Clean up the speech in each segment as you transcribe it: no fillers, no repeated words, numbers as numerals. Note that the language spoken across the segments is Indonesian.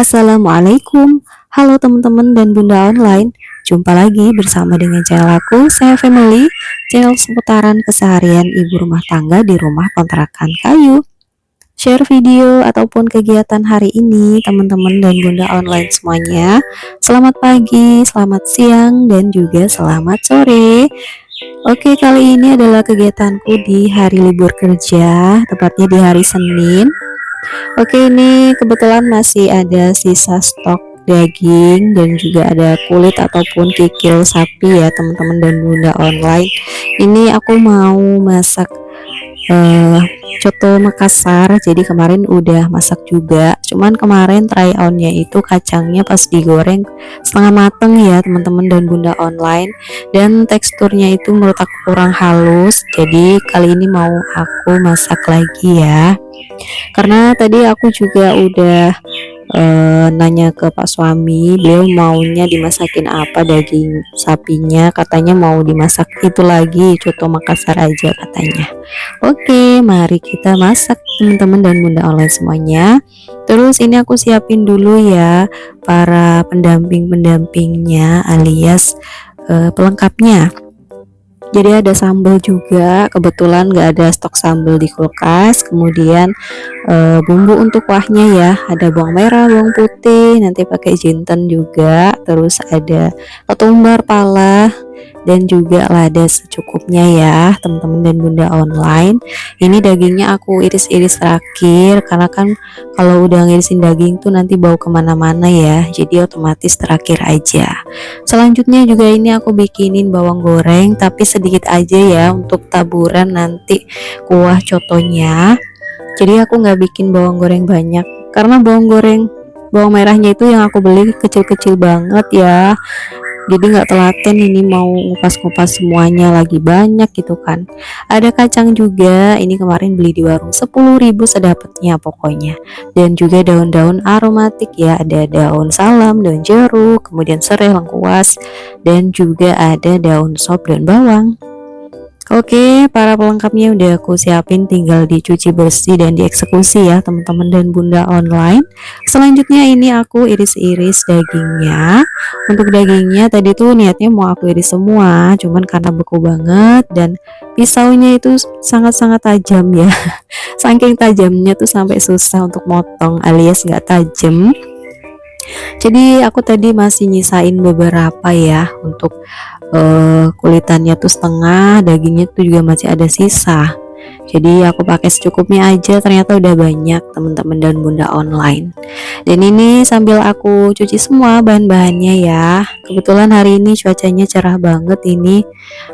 Assalamualaikum, halo teman-teman dan bunda online. Jumpa lagi bersama dengan channel aku, saya Family, channel seputaran keseharian ibu rumah tangga di rumah kontrakan kayu. Share video ataupun kegiatan hari ini teman-teman dan bunda online semuanya. Selamat pagi, selamat siang, dan juga selamat sore. Oke, kali ini adalah kegiatanku di hari libur kerja, tepatnya di hari Senin. Oke, ini kebetulan masih ada sisa stok daging dan juga ada kulit ataupun kikil sapi ya teman-teman dan bunda online. Ini aku mau masak coto Makassar. Jadi kemarin udah masak juga, cuman kemarin try onnya itu kacangnya pas digoreng setengah mateng ya teman-teman dan bunda online, dan teksturnya itu menurut aku kurang halus. Jadi kali ini mau aku masak lagi ya, karena tadi aku juga udah nanya ke Pak suami, beliau maunya dimasakin apa daging sapinya, katanya mau dimasak itu lagi coto Makassar aja katanya. Oke, mari kita masak teman-teman dan bunda online semuanya. Terus ini aku siapin dulu ya para pendamping-pendampingnya alias pelengkapnya. Jadi ada sambal juga, kebetulan nggak ada stok sambal di kulkas. Kemudian bumbu untuk kuahnya ya, ada bawang merah, bawang putih, nanti pakai jinten juga. Terus ada ketumbar pala dan juga lada secukupnya ya teman-teman dan bunda online. Ini dagingnya aku iris-iris terakhir, karena kan kalau udah ngirisin daging tuh nanti bau kemana-mana ya, jadi otomatis terakhir aja. Selanjutnya juga ini aku bikinin bawang goreng, tapi sedikit aja ya untuk taburan nanti kuah cotonya. Jadi aku nggak bikin bawang goreng banyak, karena bawang merahnya itu yang aku beli kecil-kecil banget ya, jadi nggak telaten ini mau ngupas-ngupas semuanya, lagi banyak gitu kan. Ada kacang juga, ini kemarin beli di warung 10.000 sedapatnya pokoknya. Dan juga daun-daun aromatik ya, ada daun salam, daun jeruk, kemudian serai, lengkuas, dan juga ada daun sop dan bawang. Oke, para pelengkapnya udah aku siapin, tinggal dicuci bersih dan dieksekusi ya teman-teman dan bunda online. Selanjutnya ini aku iris-iris dagingnya. Untuk dagingnya tadi tuh niatnya mau aku iris semua, cuman karena beku banget dan pisaunya itu sangat-sangat tajam ya. Saking tajamnya tuh sampai susah untuk motong alias nggak tajam. Jadi aku tadi masih nyisain beberapa ya untuk kulitannya tuh setengah, dagingnya tuh juga masih ada sisa. Jadi aku pakai secukupnya aja, ternyata udah banyak teman-teman dan bunda online. Dan ini sambil aku cuci semua bahan-bahannya ya. Kebetulan hari ini cuacanya cerah banget, ini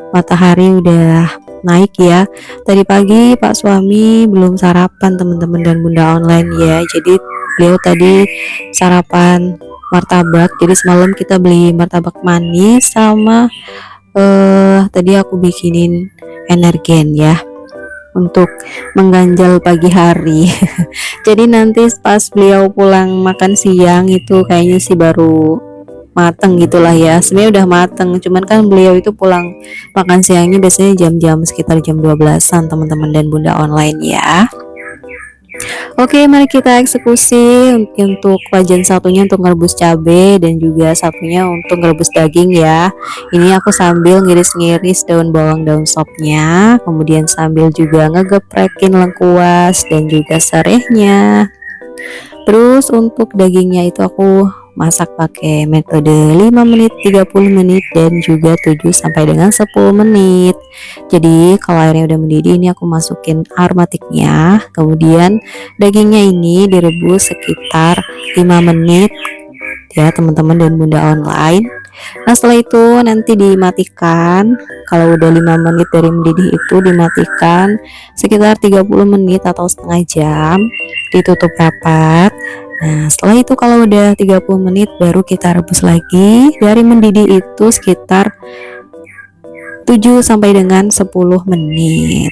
matahari udah naik ya. Tadi pagi Pak suami belum sarapan teman-teman dan bunda online ya. Jadi beliau tadi sarapan martabak. Jadi semalam kita beli martabak manis sama tadi aku bikinin energen ya untuk mengganjal pagi hari. Jadi nanti pas beliau pulang makan siang itu kayaknya sih baru mateng gitulah ya. Sebenarnya udah mateng, cuman kan beliau itu pulang makan siangnya biasanya jam-jam sekitar jam 12-an teman-teman dan bunda online ya. Oke, mari kita eksekusi untuk wajan satunya untuk ngerebus cabai dan juga satunya untuk ngerebus daging ya. Ini aku sambil ngiris-ngiris daun bawang, daun sopnya, kemudian sambil juga ngegeprekin lengkuas dan juga serehnya. Terus untuk dagingnya itu aku masak pakai metode 5 menit, 30 menit, dan juga 7 sampai dengan 10 menit. Jadi kalau airnya udah mendidih, ini aku masukin aromatiknya. Kemudian dagingnya ini direbus sekitar 5 menit ya teman-teman dan bunda online. Nah setelah itu nanti dimatikan. Kalau udah 5 menit dari mendidih itu dimatikan sekitar 30 menit atau setengah jam, ditutup rapat. Nah setelah itu kalau udah 30 menit baru kita rebus lagi. Dari mendidih itu sekitar 7 sampai dengan 10 menit.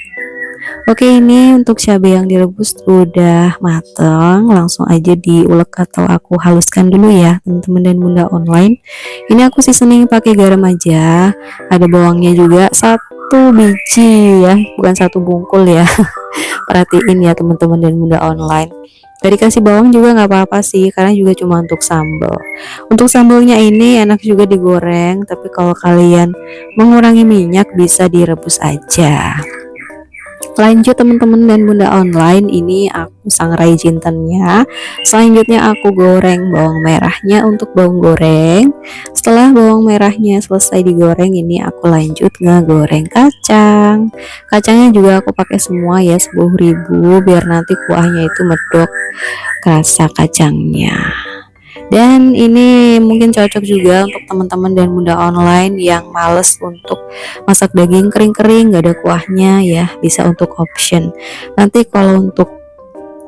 Oke, ini untuk cabai yang direbus udah mateng, langsung aja diulek atau aku haluskan dulu ya teman-teman dan bunda online. Ini aku seasoning pakai garam aja, ada bawangnya juga 1 biji ya, bukan 1 bungkul ya. Perhatiin ya teman-teman dan bunda online. Gak dikasih bawang juga nggak apa-apa sih, karena juga cuma untuk sambal. Untuk sambalnya ini enak juga digoreng, tapi kalau kalian mengurangi minyak bisa direbus aja. Lanjut teman-teman dan bunda online, ini aku sangrai jintennya. Selanjutnya aku goreng bawang merahnya untuk bawang goreng. Setelah bawang merahnya selesai digoreng, ini aku lanjut ngegoreng kacang. Kacangnya juga aku pakai semua ya, 10.000 biar nanti kuahnya itu medok rasa kacangnya. Dan ini mungkin cocok juga untuk teman-teman dan bunda online yang males untuk masak daging kering-kering gak ada kuahnya ya, bisa untuk option. Nanti kalau untuk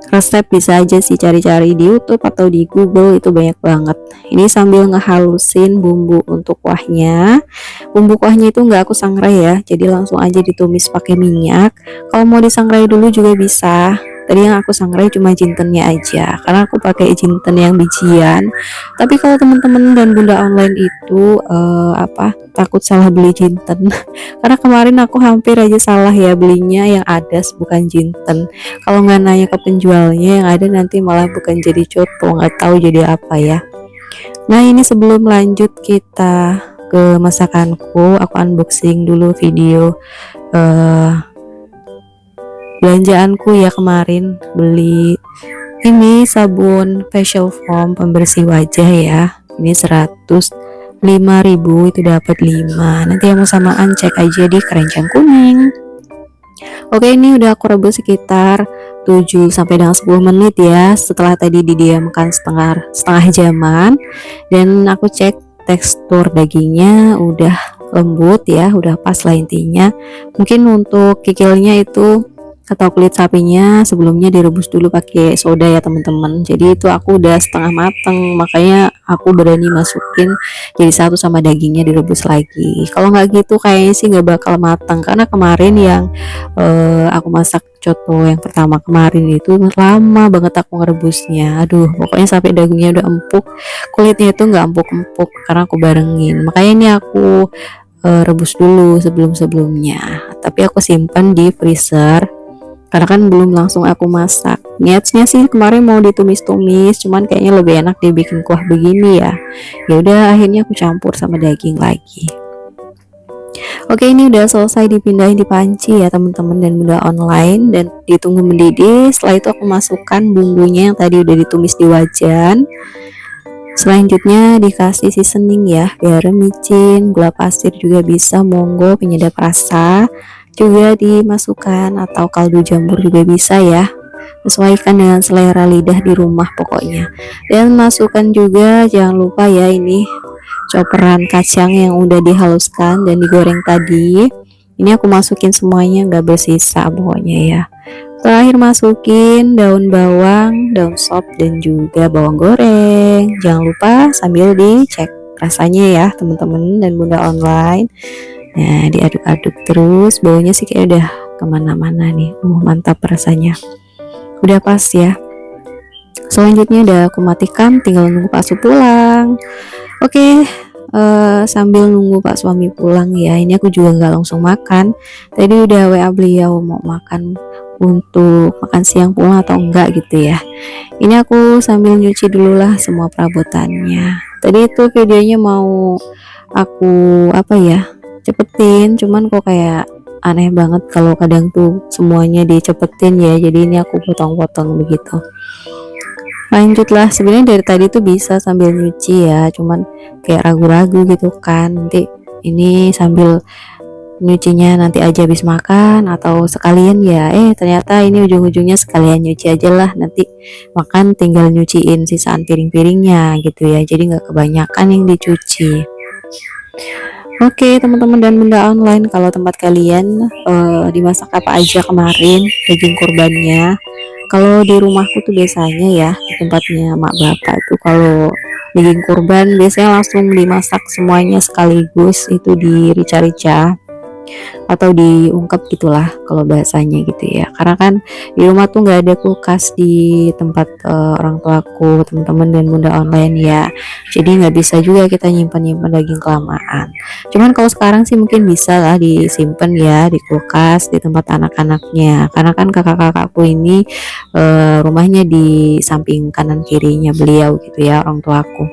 resep bisa aja sih cari-cari di YouTube atau di Google, itu banyak banget. Ini sambil ngehalusin bumbu untuk kuahnya. Bumbu kuahnya itu nggak aku sangrai ya, jadi langsung aja ditumis pakai minyak. Kalau mau disangrai dulu juga bisa. Tadi yang aku sangrai cuma jintennya aja, karena aku pakai jinten yang bijian. Tapi kalau teman-teman dan bunda online itu takut salah beli jinten, karena kemarin aku hampir aja salah ya belinya yang adas bukan jinten. Kalau nggak nanya ke penjualnya, yang ada nanti malah bukan jadi coto, nggak tahu jadi apa ya. Nah ini sebelum lanjut kita ke masakanku, aku unboxing dulu video belanjaanku ya. Kemarin beli ini sabun facial foam pembersih wajah ya, ini 105.000 itu dapat 5. Nanti yang mau samaan cek aja di keranjang kuning. Oke, ini udah aku rebus sekitar 7 sampai dengan 10 menit ya, setelah tadi didiamkan setengah jaman. Dan aku cek tekstur dagingnya udah lembut ya, udah pas lah intinya. Mungkin untuk kikilnya itu atau kulit sapinya sebelumnya direbus dulu pakai soda ya teman-teman, jadi itu aku udah setengah mateng, makanya aku berani masukin jadi satu sama dagingnya direbus lagi. Kalau nggak gitu kayaknya sih nggak bakal matang, karena kemarin yang aku masak coto yang pertama kemarin itu lama banget aku ngerebusnya. Aduh, pokoknya sampai dagingnya udah empuk, kulitnya itu nggak empuk-empuk karena aku barengin. Makanya ini aku rebus dulu sebelumnya, tapi aku simpan di freezer karena kan belum langsung aku masak. Niatnya sih kemarin mau ditumis-tumis, cuman kayaknya lebih enak dibikin kuah begini ya. Ya udah, akhirnya aku campur sama daging lagi. Oke, ini udah selesai dipindahin di panci ya teman-teman dan bunda online, dan ditunggu mendidih. Setelah itu aku masukkan bumbunya yang tadi udah ditumis di wajan. Selanjutnya dikasih seasoning ya, garam, micin, gula pasir juga bisa, monggo, penyedap rasa juga dimasukkan, atau kaldu jamur juga bisa ya, sesuaikan dengan selera lidah di rumah pokoknya. Dan masukkan juga, jangan lupa ya, ini coperan kacang yang udah dihaluskan dan digoreng tadi. Ini aku masukin semuanya, nggak bersisa pokoknya ya. Terakhir masukin daun bawang, daun sop, dan juga bawang goreng. Jangan lupa sambil dicek rasanya ya teman-teman dan bunda online. Nah, diaduk-aduk terus, baunya sih kayak udah kemana-mana nih. Mantap rasanya, udah pas ya. Selanjutnya udah aku matikan, tinggal nunggu Pak Su pulang. Oke, sambil nunggu Pak suami pulang ya, ini aku juga nggak langsung makan. Tadi udah WA beliau mau makan untuk makan siang pulang atau enggak gitu ya. Ini aku sambil nyuci dulu lah semua perabotannya. Tadi itu videonya mau aku cepetin, cuman kok kayak aneh banget kalau kadang tuh semuanya dicepetin ya, jadi ini aku potong-potong begitu. Lanjutlah, sebenarnya dari tadi tuh bisa sambil nyuci ya, cuman kayak ragu-ragu gitu kan, nanti ini sambil nyucinya nanti aja habis makan atau sekalian ya, ternyata ini ujung-ujungnya sekalian nyuci aja lah, nanti makan tinggal nyuciin sisaan piring-piringnya gitu ya, jadi nggak kebanyakan yang dicuci. Oke teman-teman dan bunda online, kalau tempat kalian dimasak apa aja kemarin daging kurbannya? Kalau di rumahku tuh biasanya ya, di tempatnya mak bapak tuh kalau daging kurban biasanya langsung dimasak semuanya sekaligus, itu di rica-rica. atau diungkep gitulah kalau bahasanya gitu ya. Karena kan di rumah tuh nggak ada kulkas di tempat orang tuaku, teman-teman dan bunda online ya. Jadi nggak bisa juga kita nyimpan-nyimpan daging kelamaan. Cuman kalau sekarang sih mungkin bisa lah disimpan ya di kulkas di tempat anak-anaknya. Karena kan kakak-kakakku ini rumahnya di samping kanan kirinya beliau gitu ya, orang tuaku.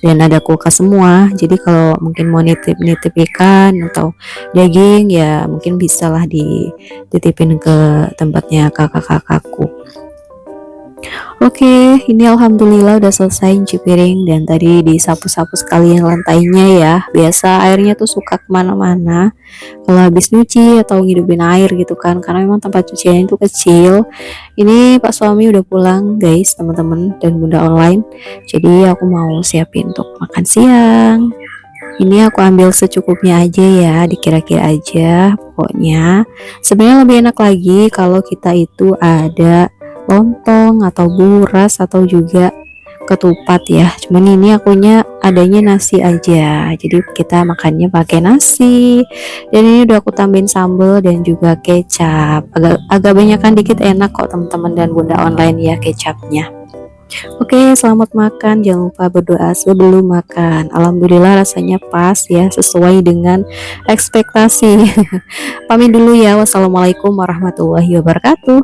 Dan ada kulkas semua. Jadi kalau mungkin mau nitip-nitip ikan atau daging ya mungkin bisa lah dititipin ke tempatnya kakak-kakakku. Oke, ini alhamdulillah udah selesai nyuci piring dan tadi disapu-sapu sekalian lantainya ya. Biasa airnya tuh suka kemana-mana kalau habis nyuci atau ngidupin air gitu kan, karena memang tempat cuciannya itu kecil. Ini Pak suami udah pulang guys, teman-teman dan bunda online. Jadi aku mau siapin untuk makan siang. Ini aku ambil secukupnya aja ya, dikira-kira aja. Pokoknya sebenarnya lebih enak lagi kalau kita itu ada lontong atau buras atau juga ketupat ya. Cuman ini akunya adanya nasi aja. Jadi kita makannya pakai nasi. Dan ini udah aku tambahin sambal dan juga kecap. Agak banyakan dikit enak kok teman-teman dan bunda online ya kecapnya. Oke, selamat makan. Jangan lupa berdoa sebelum makan. Alhamdulillah rasanya pas ya, sesuai dengan ekspektasi. Pamit dulu ya. Wassalamualaikum warahmatullahi wabarakatuh.